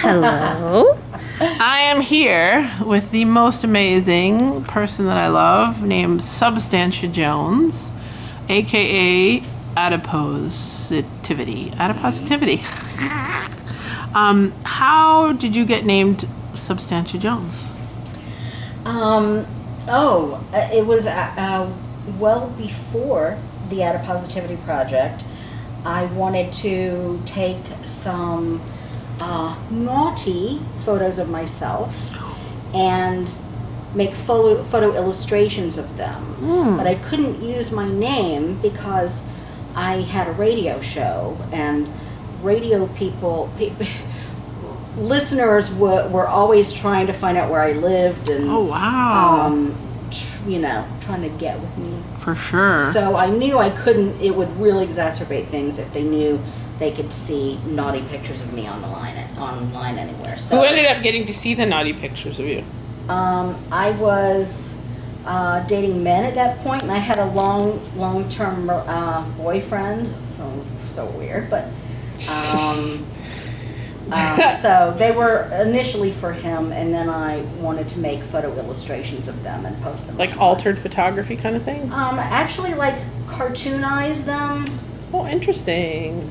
Hello. I am here with the most amazing person that I love, named Substantia Jones, aka ADIPOSITIVITY. ADIPOSITIVITY. How did you get named Substantia Jones? It was well before the Adipositivity Project. I wanted to take some naughty photos of myself and make photo illustrations of them. But I couldn't use my name because I had a radio show, and radio listeners were always trying to find out where I lived and trying to get with me. For sure. So I knew I couldn't, it would really exacerbate things if they knew they could see naughty pictures of me online anywhere. So who ended up getting to see the naughty pictures of you? I was dating men at that point, and I had a long-term boyfriend. So weird, but so they were initially for him, and then I wanted to make photo illustrations of them and post them. Like altered photography kind of thing? Actually, like cartoonize them. Oh, interesting.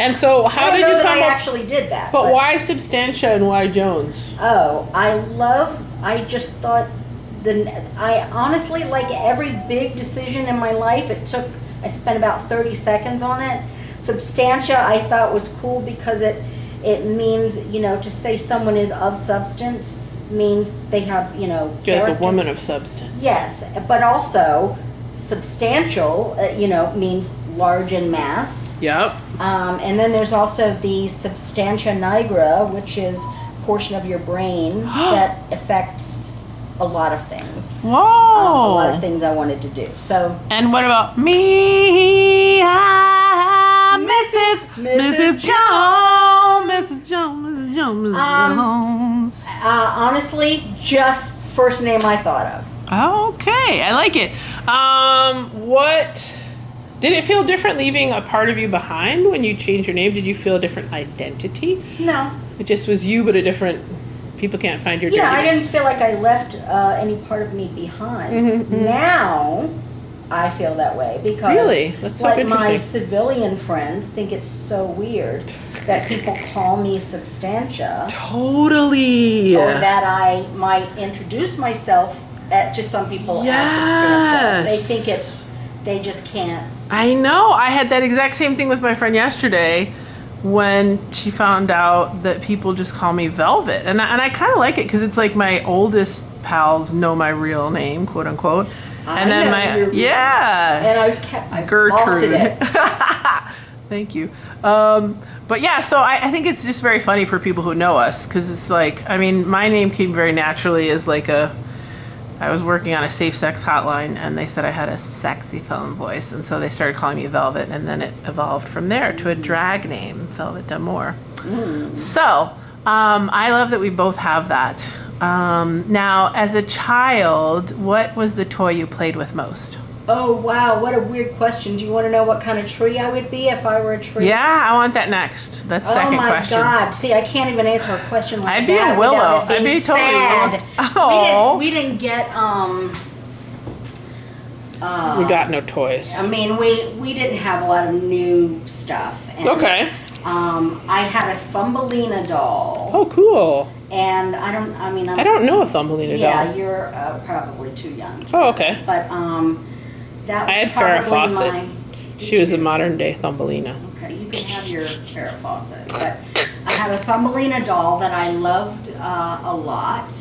And so, how did you come I up? actually did that. But why Substantia and why Jones? Oh, I just thought I honestly, like every big decision in my life, I spent about 30 seconds on it. Substantia I thought was cool because it means, to say someone is of substance means they have, You're like a woman of substance. Yes, but also substantial, means large in mass. Yep. And then there's also the substantia nigra, which is a portion of your brain that affects a lot of things. Whoa. A lot of things I wanted to do. So. And what about me? Mrs. Jones. Honestly, just first name I thought of. Okay, I like it. What did it feel different leaving a part of you behind when you changed your name? Did you feel a different identity? No. It just was you, but a different. People can't find your. Yeah, I didn't feel like I left any part of me behind. Mm-hmm. Now, I feel that way because really, that's so interesting. My civilian friends think it's so weird that people call me Substantia. Totally. Or that I might introduce myself to some people as Substantia. They think they just can't. I know. I had that exact same thing with my friend yesterday when she found out that people just call me Velvet. And I kind of like it because it's like my oldest pals know my real name, quote unquote. And then And I Gertrude. it. Thank you. But yeah, so I think it's just very funny for people who know us because it's like, my name came very naturally as like I was working on a safe sex hotline and they said I had a sexy phone voice. And so they started calling me Velvet, and then it evolved from there to a drag name, Velvet D'Amour. So I love that we both have that. Now, as a child, what was the toy you played with most? Oh, wow, what a weird question. Do you want to know what kind of tree I would be if I were a tree? Yeah, I want that next. That's second question. Oh, my God. See, I can't even answer a question like that. I'd be a willow. I'd be totally sad. Oh. We didn't get, we got no toys. We didn't have a lot of new stuff. And, okay. I had a Thumbelina doll. Oh, cool. And I don't know a Thumbelina doll. Yeah, you're probably too young. Oh, okay. But, that was I had Farrah Fawcett. She was a modern day Thumbelina. Okay, you can have your Farrah Fawcett. But I had a Thumbelina doll that I loved a lot,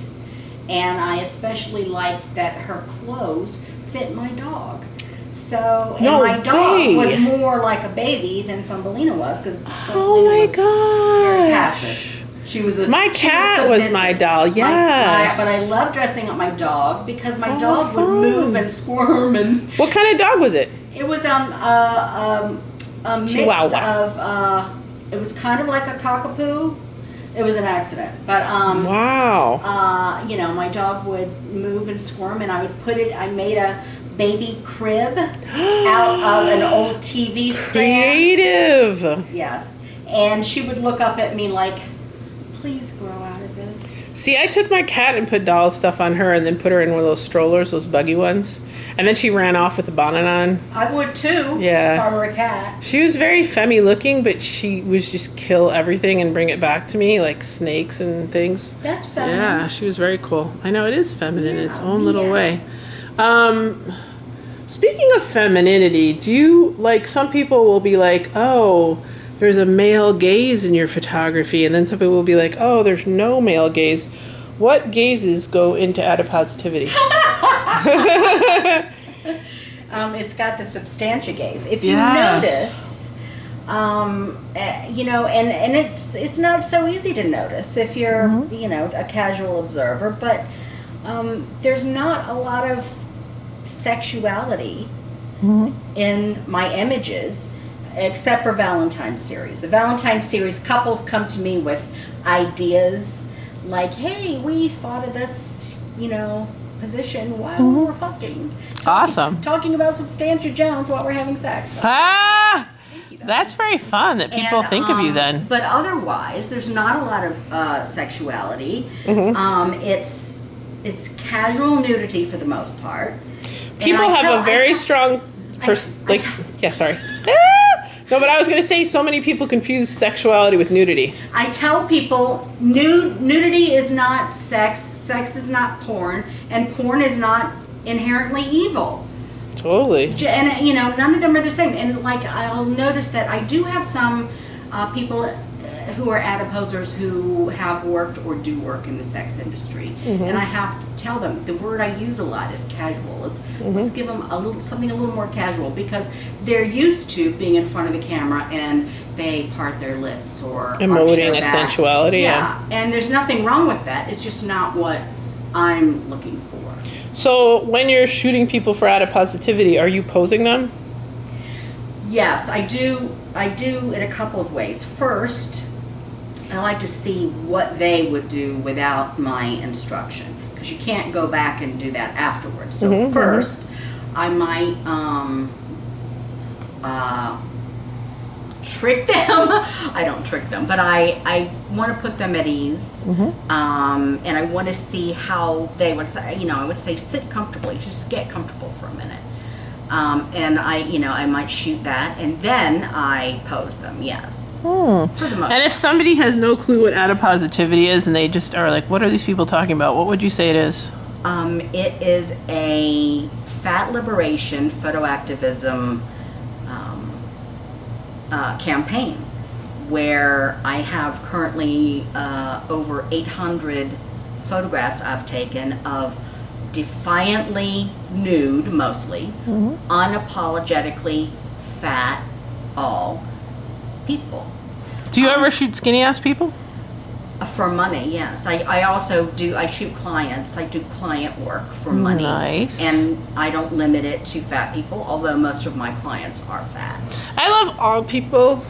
and I especially liked that her clothes fit my dog. So, my dog was more like a baby than Thumbelina was because Thumbelina very passive. She was my cat was my doll. Yes, but I love dressing up my dog because my dog would move and squirm. And what kind of dog was it? It was a mix of. It was kind of like a cockapoo. It was an accident, but wow. My dog would move and squirm, and I would I made a baby crib out of an old TV stand. Creative. Yes, and she would look up at me like please grow out of this? See, I took my cat and put doll stuff on her and then put her in one of those strollers, those buggy ones. And then she ran off with the bonnet on. I would too. Yeah. If I were a cat. She was very femmy looking, but she was just kill everything and bring it back to me, like snakes and things. That's feminine. Yeah, she was very cool. I know, it is feminine in its own little Yeah. way. Speaking of femininity, do you, like, some people will be like, oh, there's a male gaze in your photography, and then some people will be like, oh, there's no male gaze. What gazes go into adipositivity? It's got the substantia gaze. If you Yes. notice, you know, and it's not so easy to notice if you're, you know, a casual observer, but there's not a lot of sexuality in my images, except for Valentine's series. The Valentine's series, couples come to me with ideas like, hey, we thought of this, you know, position while we were fucking. Awesome. Talking about Substantia Jones while we're having sex. Ah! That's very fun that people And, think of you then. But otherwise, there's not a lot of sexuality. It's casual nudity for the most part. And People I have tell- a very I strong I tell- yeah, sorry. No, but I was going to say so many people confuse sexuality with nudity. I tell people nudity is not sex, sex is not porn, and porn is not inherently evil. Totally. And you know, none of them are the same. And like, I'll notice that I do have some people who are adiposers who have worked or do work in the sex industry, and I have to tell them the word I use a lot is casual. Let's give them something a little more casual, because they're used to being in front of the camera and they part their lips or arch their Emoting a back. sensuality. Yeah, and there's nothing wrong with that. It's just not what I'm looking for. So when you're shooting people for adipositivity, are you posing them? Yes, I do in a couple of ways. First, I like to see what they would do without my instruction, because you can't go back and do that afterwards. So first, I might trick them. I don't trick them, but I want to put them at ease, and I want to see how they would say. You know, I would say sit comfortably, just get comfortable for a minute. And I might shoot that, and then I pose them. Yes, for the most. And if somebody has no clue what adipositivity is and they just are like, what are these people talking about? What would you say it is? It is a fat liberation photo activism campaign where I have currently over 800 photographs I've taken of defiantly nude, mostly, unapologetically fat, all people. Do you ever shoot skinny ass people? For money, yes. I also do, I shoot clients. I do client work for money. Nice. And I don't limit it to fat people, although most of my clients are fat. I love all people,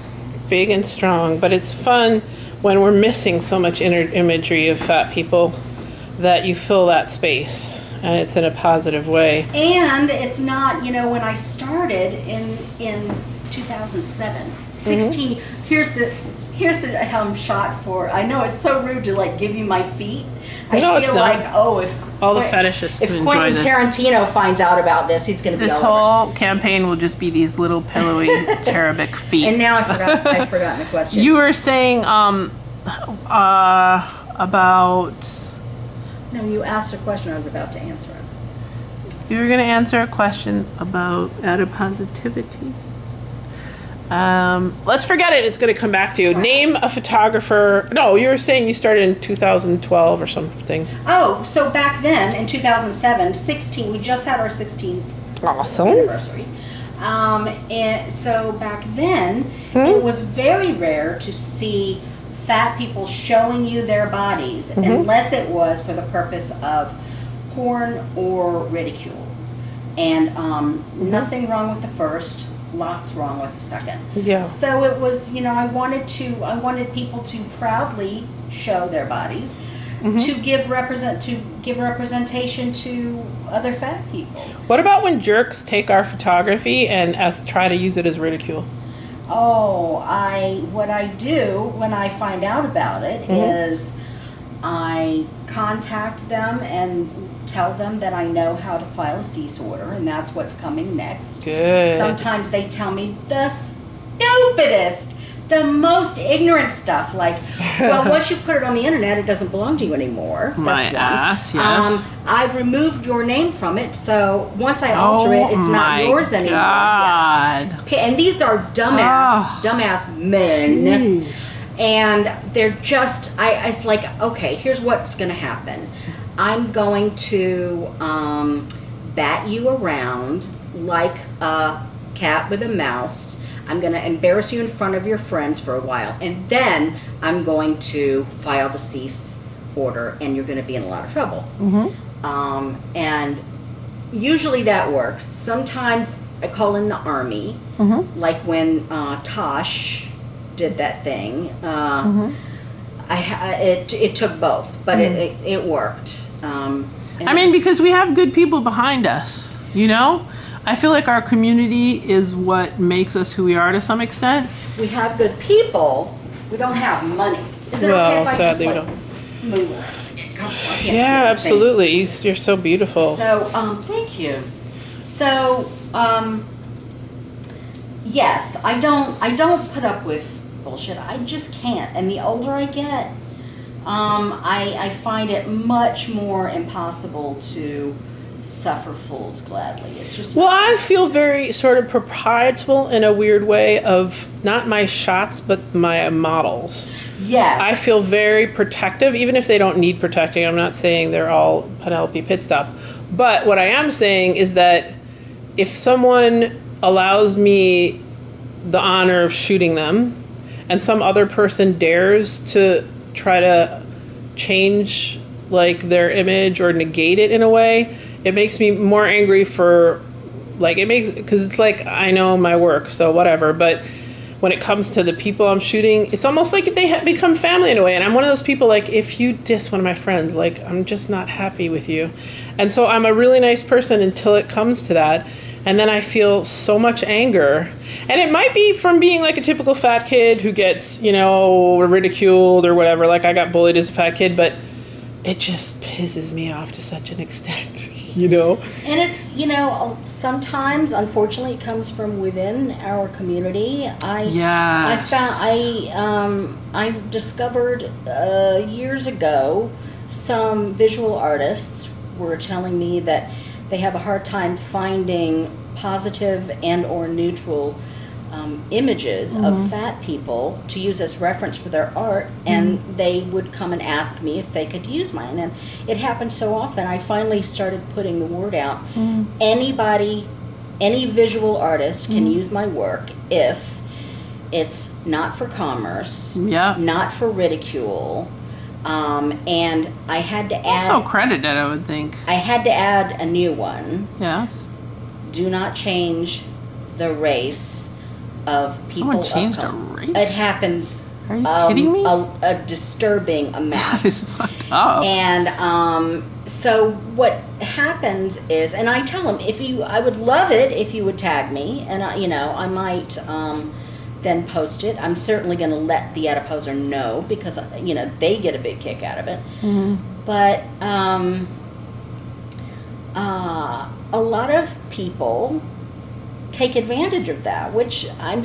big and strong, but it's fun when we're missing so much inner imagery of fat people that you fill that space, and it's in a positive way. And it's not, you know, when I started in 2007, 16, here's the shot for, I know it's so rude to like give you my feet. I No, it's feel not. like, oh, if All the fetishists if can enjoy Quentin this. Tarantino finds out about this, he's going to be This all over. whole campaign will just be these little pillowy cherubic feet. And now I've forgotten the question. You were saying about. No, you asked a question. I was about to answer it. You were going to answer a question about adipositivity. Let's forget it. It's going to come back to you. Name a photographer. No, you were saying you started in 2012 or something. Oh, so back then in 2007, 16, we just had our 16th Awesome. anniversary. And so back then, it was very rare to see fat people showing you their bodies, unless it was for the purpose of porn or ridicule. And nothing wrong with the first, lots wrong with the second. Yeah. So it was, you know, I wanted people to proudly show their bodies, to give representation to other fat people. What about when jerks take our photography and try to use it as ridicule? What I do when I find out about it is I contact them and tell them that I know how to file a cease order, and that's what's coming next. Good. Sometimes they tell me the stupidest, the most ignorant stuff, like, well, once you put it on the internet, it doesn't belong to you anymore. My That's one. ass, yes. I've removed your name from it, so once I alter it, it's not yours anymore. God. Yes. And these are dumbass men. Jeez. And they're just, it's like, okay, here's what's going to happen. I'm going to bat you around like a cat with a mouse. I'm going to embarrass you in front of your friends for a while. And then I'm going to file the cease order, and you're going to be in a lot of trouble. And usually that works. Sometimes I call in the army, like when Tosh did that thing. It took both, but it worked. I mean, because we have good people behind us, you know? I feel like our community is what makes us who we are to some extent. We have good people. We don't have money. Is it okay if I sadly just we don't. Move around? I can't see Yeah, this absolutely. You're so beautiful. thing. So, thank you. So, yes, I don't put up with bullshit. I just can't. And the older I get, I find it much more impossible to suffer fools gladly. It's just Well, I feel very sort of proprietal in a weird way of not my shots, but my models. yes. I feel very protective, even if they don't need protecting. I'm not saying they're all Penelope Pitstop. But what I am saying is that if someone allows me the honor of shooting them, and some other person dares to try to change like their image or negate it in a way, it makes me more angry for, like, it makes, because it's like, I know my work, so whatever, but when it comes to the people I'm shooting, it's almost like they become family in a way, and I'm one of those people, like, if you diss one of my friends, like, I'm just not happy with you. And so I'm a really nice person until it comes to that, and then I feel so much anger. And it might be from being like a typical fat kid who gets, you know, ridiculed or whatever, like I got bullied as a fat kid, but it just pisses me off to such an extent, you know? And it's, you know, sometimes, unfortunately, it comes from within our community. I discovered years ago some visual artists were telling me that they have a hard time finding positive and or neutral images of fat people to use as reference for their art, and they would come and ask me if they could use mine, and it happened so often. I finally started putting the word out. Anybody, any visual artist can use my work if it's not for commerce, not for ridicule, and I had to add... Also credited, I would think. I had to add a new one. Yes. Do not change the race of people. Someone changed a race? It happens. Are you kidding me? A disturbing amount. That is fucked up. And so what happens is, and I tell them, I would love it if you would tag me, and I might then post it. I'm certainly going to let the Adiposer know, because they get a big kick out of it. But a lot of people take advantage of that, which I'm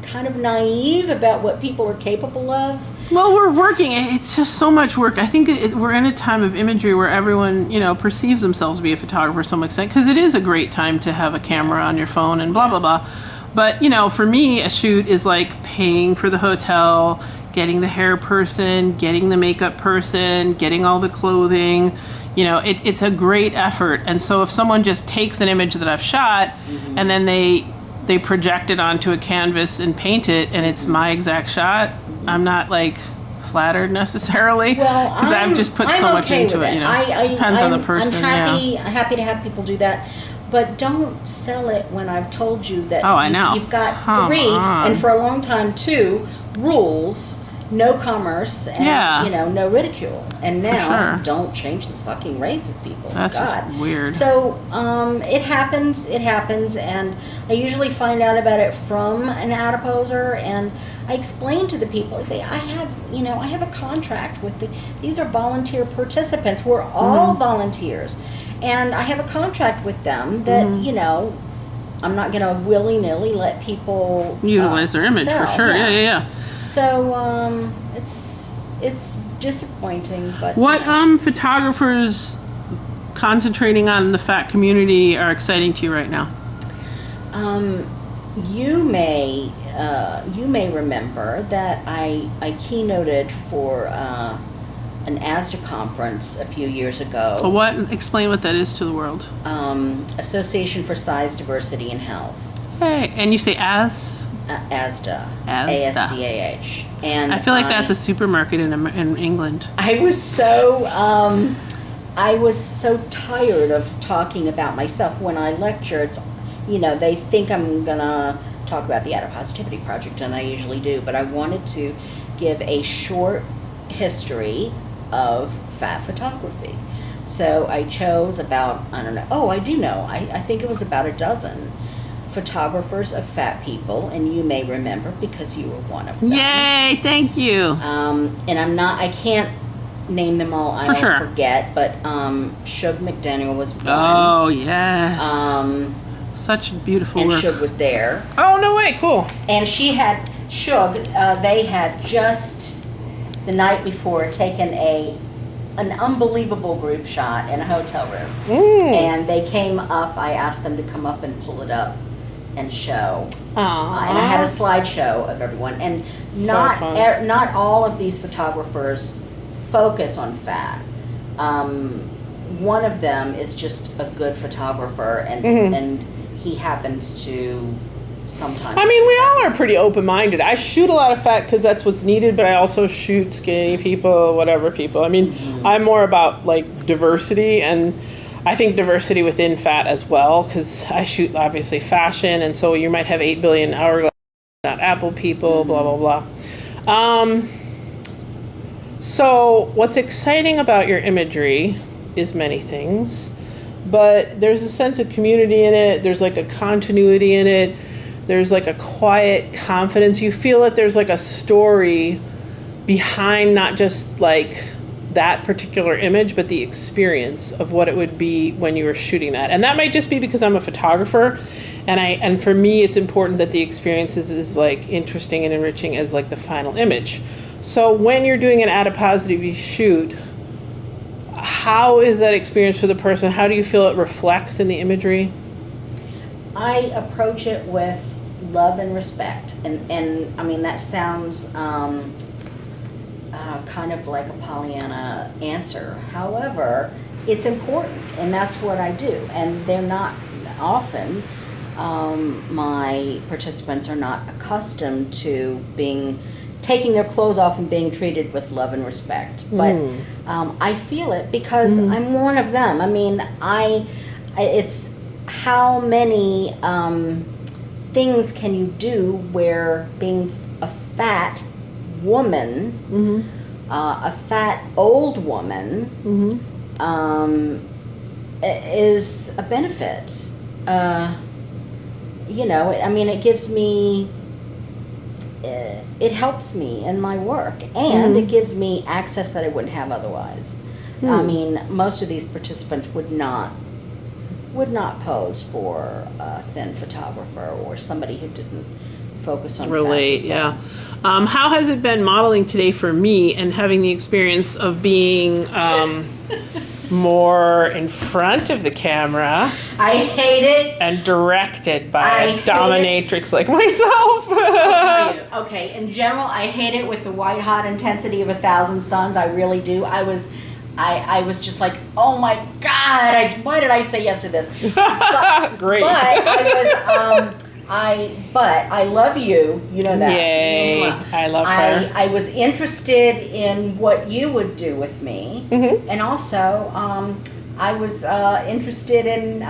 kind of naive about what people are capable of. Well, we're working. It's just so much work. I think we're in a time of imagery where everyone, perceives themselves to be a photographer to some extent, because it is a great time to have a camera on your phone and blah, blah, blah. But, for me, a shoot is like paying for the hotel, getting the hair person, getting the makeup person, getting all the clothing. It's a great effort. And so if someone just takes an image that I've shot and then they project it onto a canvas and paint it, and it's my exact shot, I'm not like flattered necessarily, because I've just put so much into it. It depends on the person. I'm happy to have people do that, but don't sell it when I've told you that. Oh, I know. You've got Come 3, on. and for a long time 2 rules no commerce and Yeah. no ridicule. And now, sure. don't change the fucking race of people. That's God. just weird. So it happens, and I usually find out about it from an adiposer, and I explain to the people. I say, I have a contract with these are volunteer participants. We're all volunteers, and I have a contract with them that I'm not going to willy-nilly let people Utilize their image for sell. sure. Yeah. So it's disappointing, but What photographers concentrating on the fat community are exciting to you right now? You may remember that I keynoted for an ASDA conference a few years ago. What? Explain what that is to the world. Association for Size, Diversity, and Health. Hey, and you say ASDA? ASDA. ASDA. ASDAH. And I feel like that's a supermarket in England. I was so tired of talking about myself when I lecture. It's, they think I'm gonna talk about the Adipositivity Project, and I usually do, but I wanted to give a short history of fat photography. So I chose about, I don't know, I do know, I think it was about a dozen photographers of fat people, and you may remember because you were one of them. Yay, thank you. And I can't name them all, I'll forget, but Shug McDaniel was one. Oh, yes. Such beautiful and work. Shug was there. Oh, no way, cool. And Shug, they had just the night before taken an unbelievable group shot in a hotel room. And they came up, I asked them to come up and pull it up and show. And I had a slideshow of everyone. And not all of these photographers focus on fat. One of them is just a good photographer, and he happens to sometimes. I mean, we all are pretty open-minded. I shoot a lot of fat because that's what's needed, but I also shoot skinny people, whatever people. I mean, I'm more about like diversity, and I think diversity within fat as well, because I shoot obviously fashion, and so you might have 8 billion hourglass, not Apple people, blah, blah, blah. So what's exciting about your imagery is many things, but there's a sense of community in it. There's like a continuity in it. There's like a quiet confidence. You feel that there's like a story behind not just like that particular image, but the experience of what it would be when you were shooting that. And that might just be because I'm a photographer, and for me it's important that the experience is like interesting and enriching as like the final image. So when you're doing an adipositivity shoot, how is that experience for the person? How do you feel it reflects in the imagery? I approach it with love and respect, and I mean that sounds kind of like a Pollyanna answer. However, it's important, and that's what I do. And they're not often. My participants are not accustomed to taking their clothes off and being treated with love and respect. But I feel it because I'm one of them. I mean, it's how many things can you do where being a fat woman, a fat old woman, is a benefit. It gives me, it helps me in my work, and it gives me access that I wouldn't have otherwise. I mean, most of these participants would not pose for a thin photographer or somebody who didn't focus on relate. fat. Yeah. How has it been modeling today for me and having the experience of being more in front of the camera? I hate it. And directed by a hate dominatrix like myself. I'll tell you. Okay, in general, I hate it with the white hot intensity of 1,000 suns. I really do. I was just like, oh my God, why did I say yes to this? But, Great. But I love you. You know that. Yay. I love her. I was interested in what you would do with me. And also, I was interested in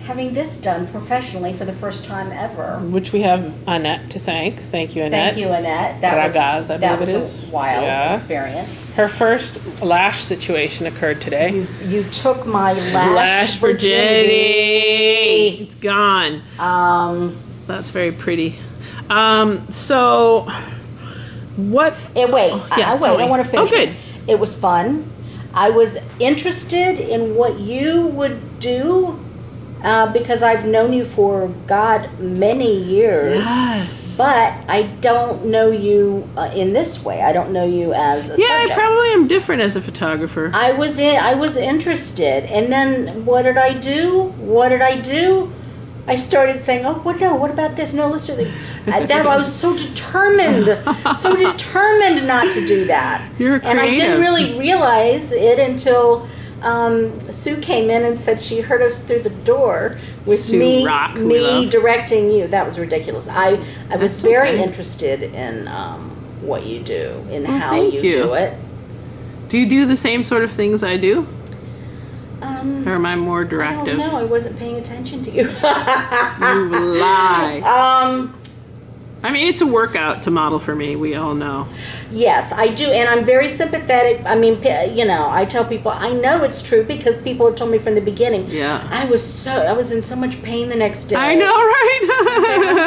having this done professionally for the first time ever. Which we have Annette to thank. Thank you, Annette. Thank you, Annette. Ragaz, I that believe it was is. a wild Yes. experience. Her first lash situation occurred today. You took my Lash virginity. It's gone. That's very pretty. So what's... Wait, yes, tell me. I want to finish. Oh, good. It was fun. I was interested in what you would do because I've known you for, God, many years. Yes. But I don't know you in this way. I don't know you as a Yeah, subject. I probably am different as a photographer. I was interested, and then what did I do? I started saying, "Oh, what about this? No, let's do this." I was so determined not to do that. You're and I didn't creative. really realize it until Sue came in and said she heard us through the door with Sue me Rock, who we love. directing you. That was ridiculous. I was That's very okay. interested in what you do, in Well, how thank you you. do it. Do you do the same sort of things I do? Or am I more I directive? don't know. I wasn't paying attention to you. You lie. I mean, it's a workout to model for me. We all know. Yes, I do, and I'm very sympathetic. I mean, I tell people I know it's true because people have told me from the beginning. Yeah. I was in so much pain the next day. I know, right?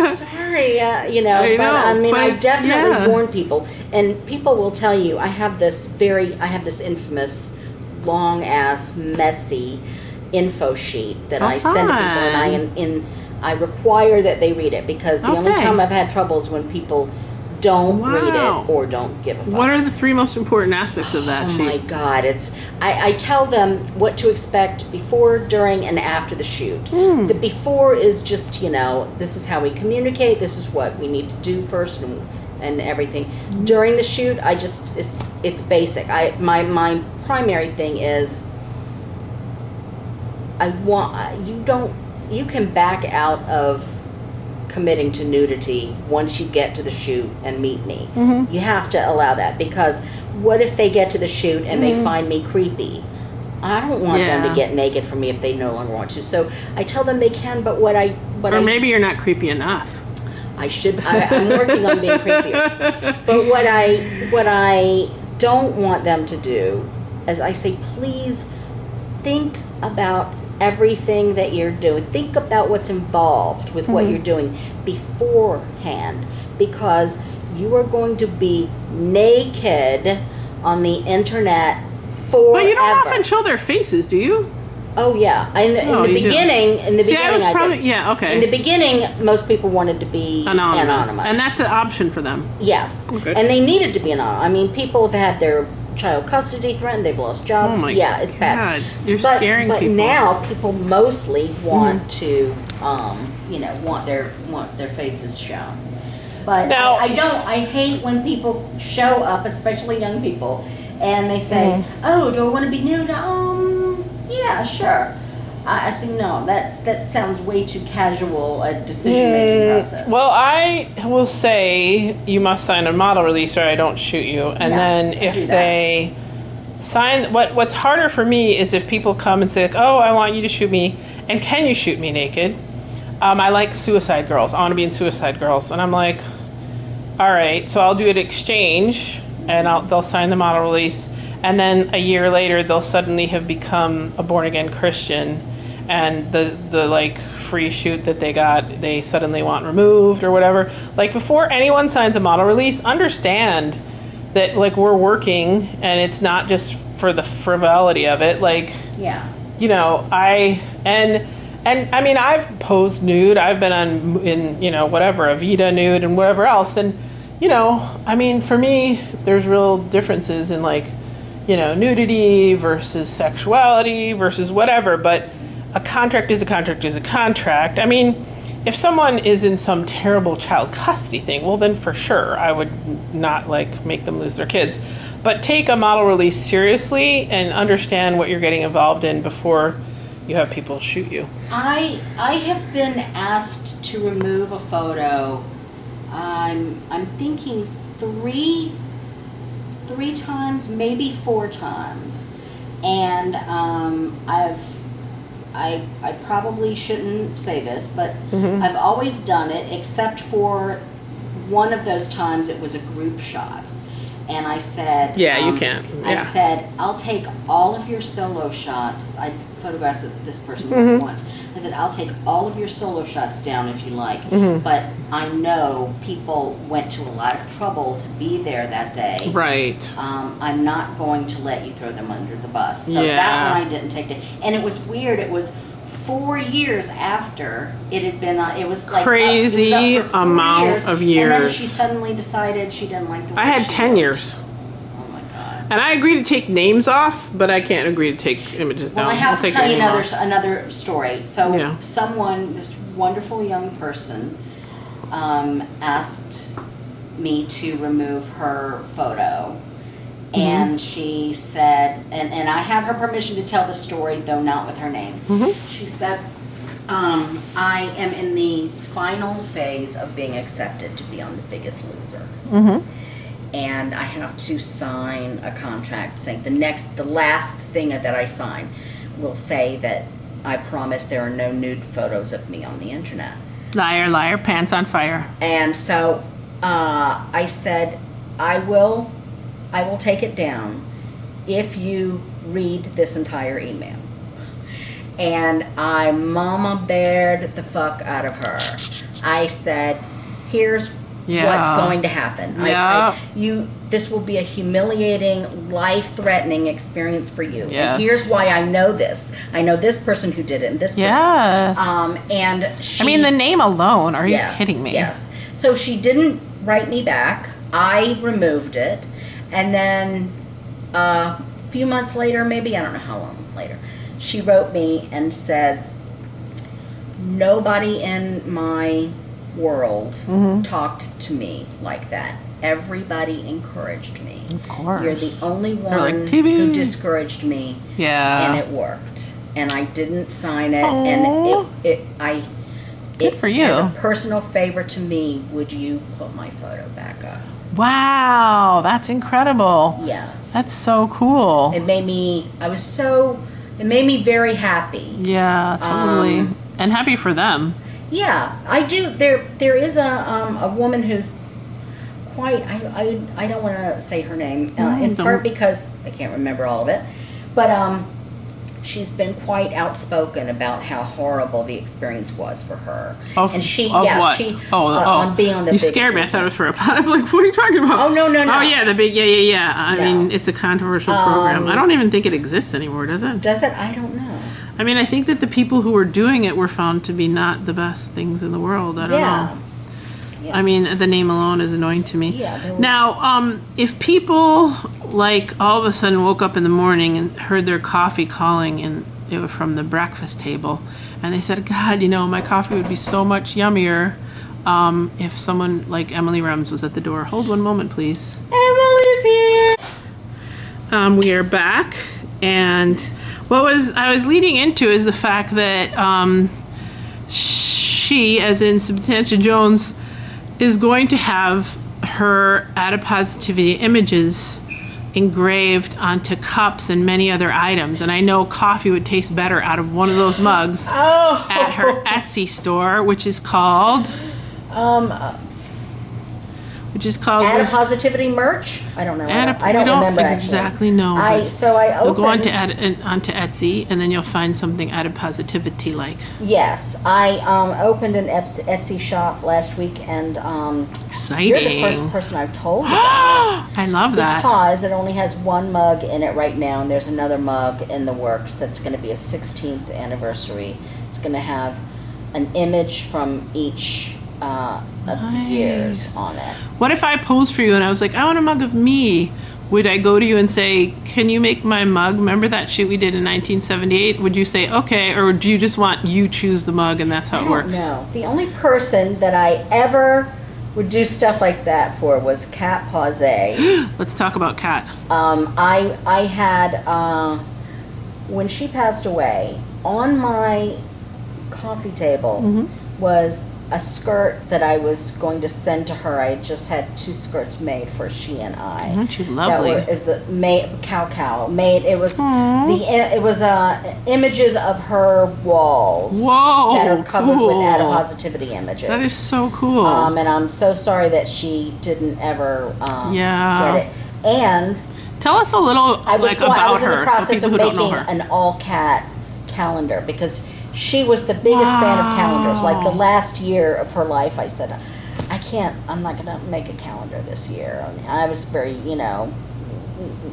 I'm sorry, I know, but I mean, I but definitely yeah. warn people, and people will tell you I have this infamous, long ass, messy info sheet that I send to people, and I require that they read it because the only Okay. time I've had trouble is when people don't read Wow. it or don't give a fuck. What are the 3 most important aspects of that Oh sheet? my God, I tell them what to expect before, during, and after the shoot. The before is just, this is how we communicate, this is what we need to do first and everything. During the shoot, it's basic. My primary thing is you can back out of committing to nudity once you get to the shoot and meet me. You have to allow that because what if they get to the shoot and they find me creepy? I don't want them to Yeah. get naked from me if they no longer want to. So I tell them they can, but Or maybe you're not creepy enough. I'm working on being creepier. But what I don't want them to do is I say, please think about everything that you're doing. Think about what's involved with what you're doing beforehand, because you are going to be naked on the internet forever. But you don't often show their faces, do you? Oh yeah, in the you do. beginning, See, I was probably, did. yeah, okay. In the beginning, most people wanted to be anonymous. And that's an option for them. Yes, Okay. and they needed to be anonymous. I mean, people have had their child custody threatened. They've lost jobs. Oh my it's bad. God. You're scaring but people. now people mostly want to, want their faces shown. But Now- I hate when people show up, especially young people, and they say, "Oh, do I want to be nude?" Yeah, sure. I say no. That sounds way too casual a decision-making process. Well, I will say you must sign a model release or I don't shoot you. And Yeah, then I do if that. they sign, what's harder for me is if people come and say, like, oh, I want you to shoot me, and can you shoot me naked? I like Suicide Girls. I want to be in Suicide Girls. And I'm like, all right, so I'll do an exchange, and they'll sign the model release. And then a year later, they'll suddenly have become a born-again Christian, and the like free shoot that they got, they suddenly want removed or whatever. Like, before anyone signs a model release, understand that, like, we're working, and it's not just for the frivolity of it. Like, yeah. and I mean, I've posed nude. I've been in whatever, Avita nude and whatever else. And, I mean, for me, there's real differences in, like, nudity versus sexuality versus whatever. But a contract is a contract is a contract. I mean, if someone is in some terrible child custody thing, well, then for sure I would not, like, make them lose their kids. But take a model release seriously and understand what you're getting involved in before you have people shoot you. I have been asked to remove a photo. I'm thinking three times, maybe 4 times, and I probably shouldn't say this, but I've always done it, except for one of those times it was a group shot. And I said, Yeah, you can't. I Yeah. said, I'll take all of your solo shots. I photographed this person once. I said, I'll take all of your solo shots down if you like. But I know people went to a lot of trouble to be there that day. Right. I'm not going to let you throw them under the bus. So Yeah. that one I didn't take it. And it was weird. It was 4 years after it had been on. It was like Crazy it was up for 4 amount of years. And then she suddenly decided she didn't like the way I had she 10 looked. years. Oh my God. And I agree to take names off, but I can't agree to take images down. Well, I have I'll to take tell your you name off. another story. So Yeah. someone, this wonderful young person, asked me to remove her photo. And she said, and I have her permission to tell the story, though not with her name. She said, I am in the final phase of being accepted to be on The Biggest Loser. And I have to sign a contract saying the last thing that I sign will say that I promise there are no nude photos of me on the internet. Liar, liar, pants on fire. And so I said, I will take it down if you read this entire email. And I mama beared the fuck out of her. I said, here's what's going to happen. Yeah. This will be a humiliating, life-threatening experience for you. Yes. And here's why I know this. I know this person who did it and this person. Yes. And she, I mean, the name alone. Are you kidding me? Yes. So she didn't write me back. I removed it. And then a few months later, maybe, I don't know how long later, she wrote me and said, nobody in my world talked to me like that. Everybody encouraged me. Of course. You're the only They're one like, "TV." who discouraged me. Yeah. And it worked. And I didn't sign it. Aw. And Good for you. As a personal favor to me, would you put my photo back up? Wow, that's incredible. Yes. That's so cool. It made me very happy. Yeah, totally. And happy for them. Yeah, I do. There is a woman who's quite, I don't want to say her name, in don't. part because I can't remember all of it, but she's been quite outspoken about how horrible the experience was for her. Of what? On being on the You Biggest scared me. I Loser. thought it was for a pot. I'm like, what are you talking about? Oh, no. Oh, yeah, the big, yeah. I No. mean, it's a controversial program. I don't even think it exists anymore, does it? Does it? I don't know. I mean, I think that the people who were doing it were found to be not the best things in the world. I don't know. Yeah. I mean, the name alone is annoying to me. Yeah, they were- Now, if people, like, all of a sudden woke up in the morning and heard their coffee calling and it was from the breakfast table, and they said, God, my coffee would be so much yummier if someone like Emily Rems was at the door. Hold one moment, please. Emily's here. We are back, and I was leading into is the fact that she, as in Substantia Jones, is going to have her ADIPOSITIVITY images engraved onto cups and many other items. And I know coffee would taste better out of one of those mugs at her Etsy store, which is called ADIPOSITIVITY merch? I don't know. I don't we remember exactly know. I You'll go opened. onto Etsy, and then you'll find something ADIPOSITIVITY like. Yes, I opened an Etsy shop last week, and Exciting. you're the first person I've told about I love it, that. because it only has one mug in it right now, and there's another mug in the works that's going to be a 16th anniversary. It's going to have an image from each of the years on it. What if I posed for you and I was like, I want a mug of me? Would I go to you and say, can you make my mug? Remember that shoot we did in 1978? Would you say, okay, or do you just want you choose the mug and that's how it works? No, the only person that I ever would do stuff like that for was Kat Pause. Let's talk about Kat. I had, when she passed away, on my coffee table was a skirt that I was going to send to her. I just had 2 skirts made for she and I. Aren't you lovely? It was cow made. It was Aww. it was images of her walls. Whoa, that are covered cool. with adipositivity images. That is so cool. And I'm so sorry that she didn't ever Yeah. get it. And Tell us a little I was about in the her, so process people of who don't know making her. an all-cat calendar because she was the biggest fan of calendars. Like the last year of her life, I said, I'm not going to make a calendar this year. I was very,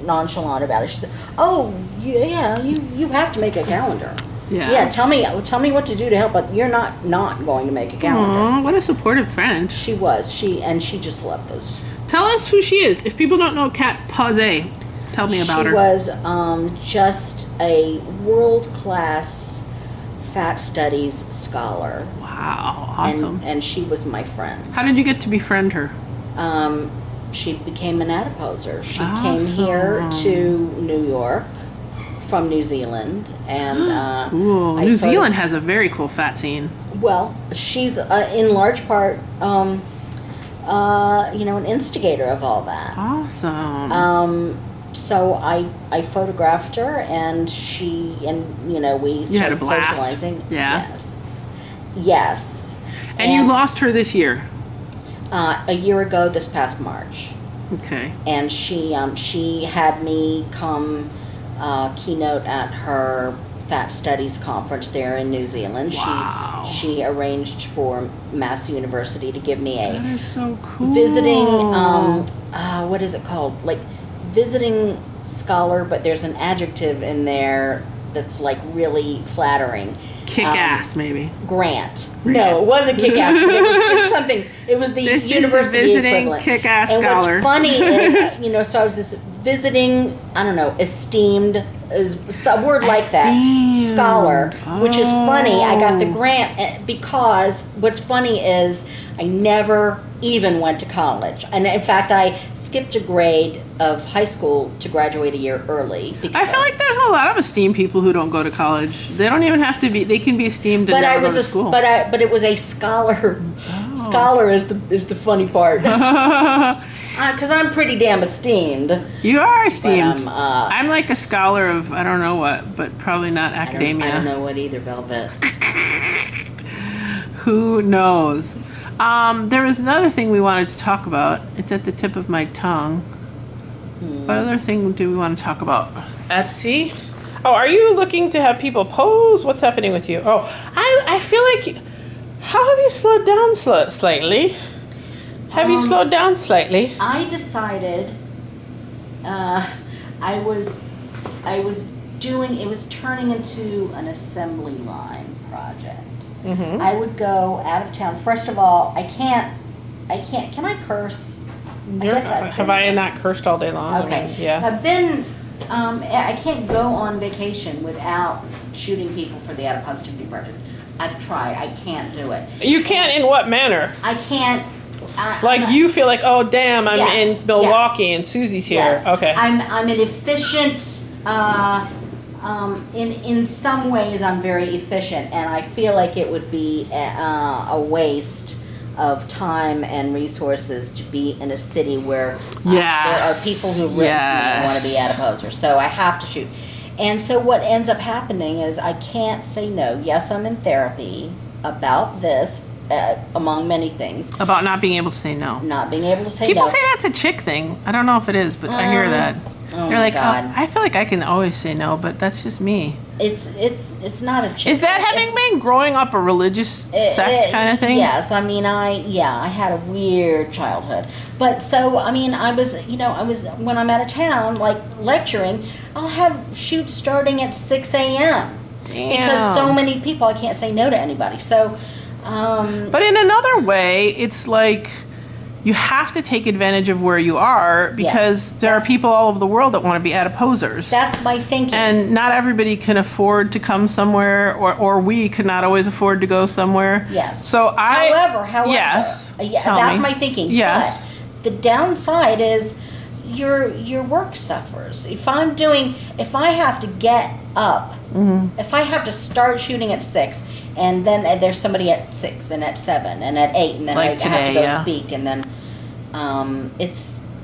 nonchalant about it. She said, oh, yeah, you have to make a calendar. Yeah. Tell me what to do to help, but you're not going to make a calendar. Aw, what a supportive friend. She was. She just loved those. Tell us who she is. If people don't know Kat Pause, tell me about her. She was just a world-class fat studies scholar. Wow, awesome. And she was my friend. How did you get to befriend her? She became an adiposer. She Awesome. came here to New York from New Zealand, and Cool. New Zealand has a very cool fat scene. Well, she's in large part, an instigator of all that. Awesome. So I photographed her, and we You had a started blast. socializing. Yeah. Yes. And you lost her this year. A year ago, this past March. Okay. And she had me come keynote at her Fat Studies conference there in New Zealand. Wow. She arranged for Mass University to give me That a is so cool. visiting what is it called? Like visiting scholar, but there's an adjective in there that's like really flattering. Kick ass, maybe. Grant. No, it wasn't kick ass, but it was something. It was the This university is the visiting equivalent. kick-ass and scholar. what's funny is, so I was this visiting, I don't know, esteemed, is a word like that, Esteemed. scholar, which is funny. I got the Oh. grant because what's funny is I never even went to college. And in fact, I skipped a grade of high school to graduate a year early. I Because feel like there's a lot of esteemed people who don't go to college. They don't even have to be. They can be esteemed and but I never was go to school. but it was a scholar. Oh. Scholar is the funny part. Because I'm pretty damn esteemed. You are esteemed. But I'm like a scholar of I don't know what, but probably not academia. I don't know what either, Velvet. Who knows? There was another thing we wanted to talk about. It's at the tip of my tongue. What other thing do we want to talk about? Etsy? Oh, are you looking to have people pose? What's happening with you? Oh, I feel like... How have you slowed down slightly? Have you slowed down slightly? I decided I was doing, it was turning into an assembly line project. Mm-hmm. I would go out of town. First of all, I can't, can I curse? Have I not cursed all day long? Okay. I mean, yeah. I've been, I can't go on vacation without shooting people for the Adipositivity Project. I've tried. I can't do it. You can't in what manner? I can't. Like you feel like, oh damn, I'm Yes, in Milwaukee and Susie's here. Yes. Okay. I'm an efficient. In some ways, I'm very efficient, and I feel like it would be a waste of time and resources to be in a city where there are people who written to me and want to be adiposers. So I have to shoot. And so what ends up happening is I can't say no. Yes, I'm in therapy about this, among many things. About not being able to say no. Not being able to say People no. say that's a chick thing. I don't know if it is, but I hear that. Oh They're my like, God. oh, I feel like I can always say no, but that's just me. It's not a chick. Is that having been growing up a religious sect kind of thing? Yes, I mean, I had a weird childhood, but so I mean, I was when I'm out of town, like lecturing, I'll have shoots starting at 6 a.m. because so many people, I can't say no to anybody. So, but in another way, it's like you have to take advantage of where you are because there are people all over the world that want to be adiposers. That's my thinking. And not everybody can afford to come somewhere, or we could not always afford to go somewhere. Yes. So However, yes, that's my thinking. Yes. But the downside is your work suffers. If I have to get up, if I have to start shooting at 6 and then there's somebody at 6 and at 7 and at 8, and then Like I have today, to go yeah. speak, and then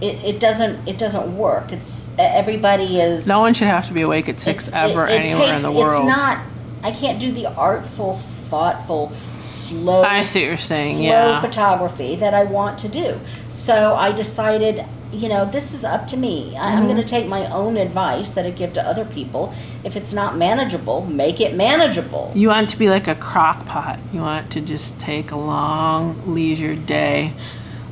it doesn't work. It's everybody is. No one should have to be awake at 6 ever anywhere in the world. It's not. I can't do the artful, thoughtful, slow. I see what you're saying. Slow Yeah. photography that I want to do. So I decided, this is up to me. I'm going to take my own advice that I give to other people. If it's not manageable, make it manageable. You want it to be like a crock pot. You want it to just take a long leisure day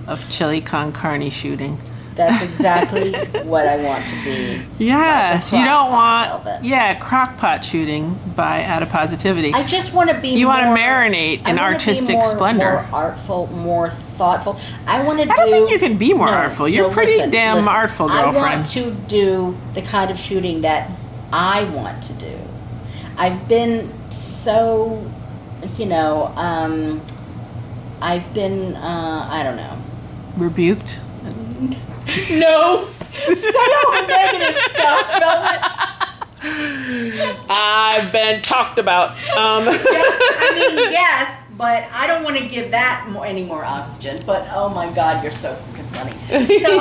of chili con carne shooting. That's exactly what I want to be. Yes, like you don't want, velvet. crock pot shooting by ADIPOSITIVITY. I just want to be. You want to more- marinate in I wanna artistic be more, splendor. More artful, more thoughtful. I want to do. I don't think you can be more artful. You're pretty listen, damn listen. artful, I want girlfriend. to do the kind of shooting that I want to do. I've been so, I don't know. Rebuked. No, say all the negative stuff, Velvet. I've been talked about. Yes, but I don't want to give that any more oxygen. But oh my God, you're so freaking funny. So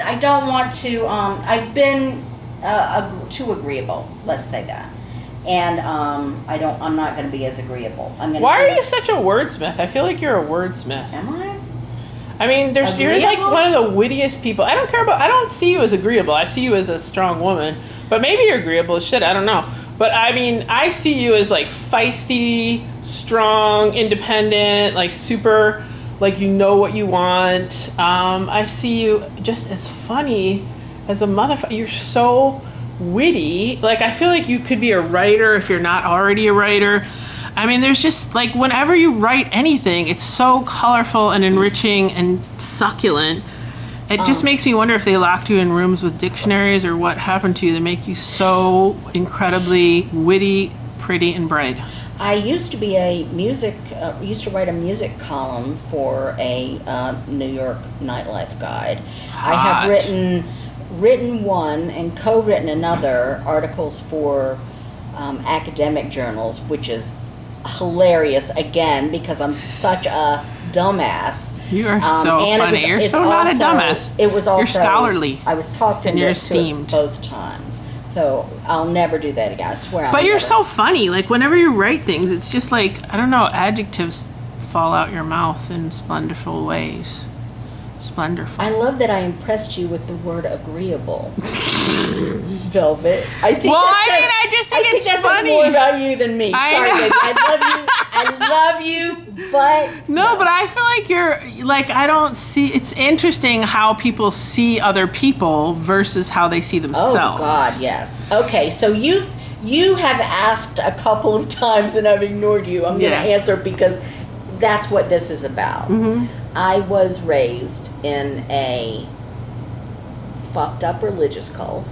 I don't want to. I've been too agreeable. Let's say that. And I'm not going to be as agreeable. Why are you such a wordsmith? I feel like you're a wordsmith. Am I? I mean, you're like Agreeable? one of the wittiest people. I don't see you as agreeable. I see you as a strong woman. But maybe you're agreeable as shit. I don't know. But I mean, I see you as like feisty, strong, independent, like super, like you know what you want. I see you just as funny as a motherfucker. You're so witty. Like, I feel like you could be a writer if you're not already a writer. I mean, there's just, like, whenever you write anything, it's so colorful and enriching and succulent. It just makes me wonder if they locked you in rooms with dictionaries or what happened to you that make you so incredibly witty, pretty, and bright. I used to be used to write a music column for a New York nightlife guide. I Hot. have written one and co-written another articles for academic journals, which is hilarious again because I'm such a dumbass. You are so and funny. You're it's so not a also- dumbass. It was also You're scholarly. I was talked And you're into esteemed. it both times, so I'll never do that again. I swear. But I'll you're never. so funny. Like, whenever you write things, it's just like, I don't know, adjectives fall out your mouth in splendorful ways. Splendorful. I love that I impressed you with the word agreeable. Velvet. I think Well, that I says- mean, I just think it's that funny. says more about you than me. I Sorry, know. baby. I love you, but No, but I feel like you're, like, I don't see, it's interesting how people see other people versus how they see themselves. oh God, yes. Okay, so you have asked a couple of times and I've ignored you. I'm going to Yes. answer because that's what this is about. I was raised in a fucked up religious cult.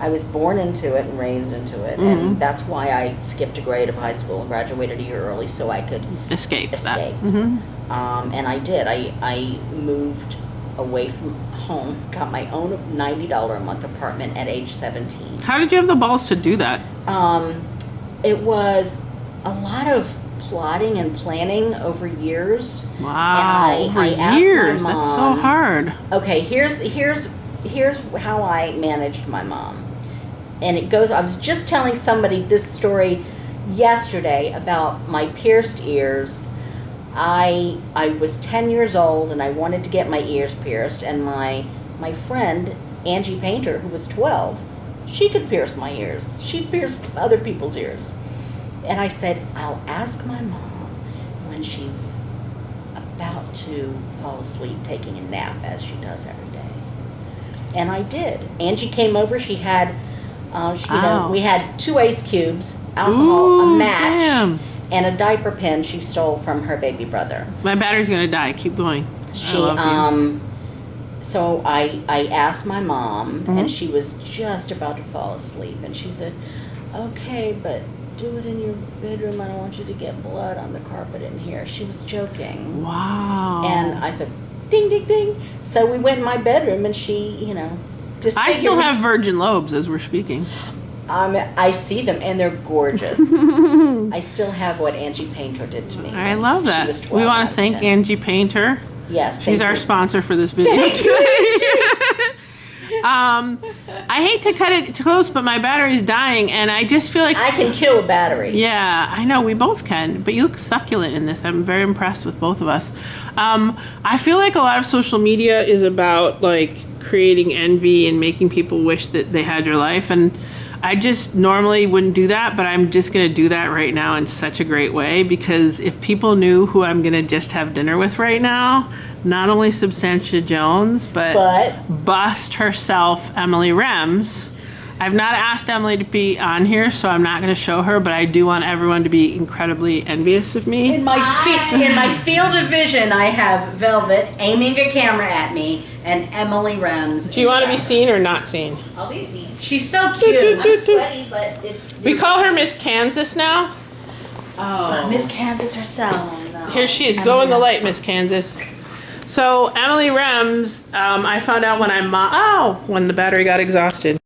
I was born into it and raised into it, and that's why I skipped a grade of high school and graduated a year early so I could Escape that. escape. And I did. I moved away from home, got my own $90 a month apartment at age 17. How did you have the balls to do that? It was a lot of plotting and planning over years. Wow, And over I asked my years. That's so mom- hard. Okay, here's how I managed my mom. And it goes, I was just telling somebody this story yesterday about my pierced ears. I was 10 years old and I wanted to get my ears pierced, and my friend Angie Painter, who was 12, she could pierce my ears. She pierced other people's ears. And I said, I'll ask my mom when she's about to fall asleep taking a nap, as she does every day. And I did. Angie came over. She had, Wow. we had 2 ice cubes, alcohol, a Ooh, match, damn. and a diaper pin she stole from her baby brother. My battery's gonna die. Keep going. She, I love you. So I asked my mom, Mm-hmm. and she was just about to fall asleep, and she said, okay, but do it in your bedroom. I don't want you to get blood on the carpet in here. She was joking. Wow. And I said, ding, ding, ding. So we went in my bedroom, and she, I still disfigured me. have virgin lobes as we're speaking. I see them and they're gorgeous. I still have what Angie Painter did to me. I love She that. was 12, We I want was to thank 10. Angie Painter. Yes, She's our sponsor for this video. I hate to cut it close, but my battery's dying, and I just feel like I can kill a battery. yeah, I know we both can, but you look succulent in this. I'm very impressed with both of us. I feel like a lot of social media is about like creating envy and making people wish that they had your life, and I just normally wouldn't do that, but I'm just gonna do that right now in such a great way, because if people knew who I'm gonna just have dinner with right now, not only Substantia Jones, but bust herself, Emily Rems. I've not asked Emily to be on here, so I'm not going to show her, but I do want everyone to be incredibly envious of me. In my field of vision, I have Velvet aiming a camera at me and Emily Rems. Do you want to be seen or not seen? I'll be seen. She's so cute. I'm sweaty, but if We call her Miss Kansas now. Oh, Miss Kansas herself. Oh, no. Here she is. Go in the light, Miss Kansas. So Emily Rems, I found out when when the battery got exhausted.